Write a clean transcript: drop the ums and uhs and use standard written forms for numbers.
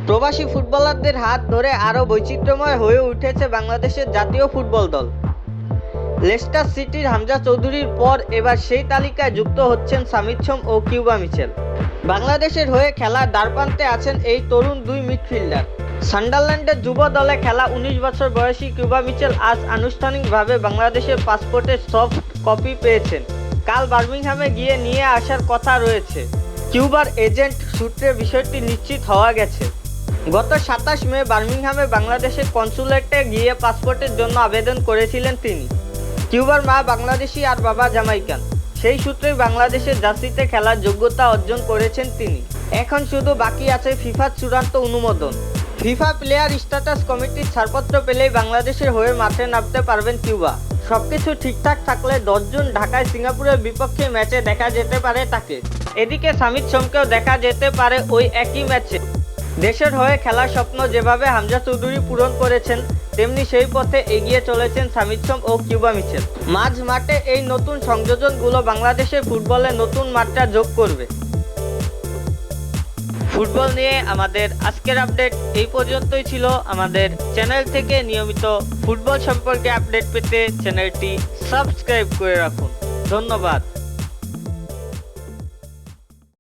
প্রবাসী ফুটবলারদের হাত ধরে আরও বৈচিত্র্যময় হয়ে উঠেছে বাংলাদেশের জাতীয় ফুটবল দল। লেস্টার সিটির হামজা চৌধুরীর পর এবার সেই তালিকায় যুক্ত হচ্ছেন সামিদ সোম ও কিউবা মিচেল। বাংলাদেশের হয়ে খেলার দ্বারপ্রান্তে আছেন এই তরুণ দুই মিডফিল্ডার। সান্ডারল্যান্ডের যুব দলে খেলা ১৯ বছর বয়সী কিউবা মিচেল আজ আনুষ্ঠানিকভাবে বাংলাদেশের পাসপোর্টের সফট কপি পেয়েছেন। কাল বার্মিংহামে গিয়ে নিয়ে আসার কথা রয়েছে। কিউবার এজেন্ট সূত্রে বিষয়টি নিশ্চিত হওয়া গেছে। গত ২৭ মে বার্মিংহামে বাংলাদেশের কনসুলেটে গিয়ে পাসপোর্টের জন্য আবেদন করেছিলেন তিনি। কিউবার মা বাংলাদেশি আর বাবা জামাইকান, সেই সূত্রেই বাংলাদেশের জার্সিতে খেলার যোগ্যতা অর্জন করেছেন তিনি। এখন শুধু বাকি আছে ফিফার চূড়ান্ত অনুমোদন। ফিফা প্লেয়ার স্ট্যাটাস কমিটির ছাড়পত্র পেলেই বাংলাদেশের হয়ে মাঠে নামতে পারবেন কিউবা। সবকিছু ঠিকঠাক থাকলে ১০ জুন ঢাকায় সিঙ্গাপুরের বিপক্ষে ম্যাচে দেখা যেতে পারে তাকে। এদিকে সামিদ সোমকেও দেখা যেতে পারে ওই একই ম্যাচে। দেশের হয়ে খেলার স্বপ্ন যেভাবে হামজা চৌধুরী পূরণ করেছেন, তেমনি সেই পথে এগিয়ে চলেছেন সামিদ সোম ও কিউবা মিচেল। মাঝ মাঠে এই নতুন সংযোজনগুলো বাংলাদেশের ফুটবলে নতুন মাত্রা যোগ করবে। ফুটবল নিয়ে আমাদের আজকের আপডেট এই পর্যন্তই ছিল। আমাদের চ্যানেল থেকে নিয়মিত ফুটবল সম্পর্কে আপডেট পেতে চ্যানেলটি সাবস্ক্রাইব করে রাখুন। ধন্যবাদ।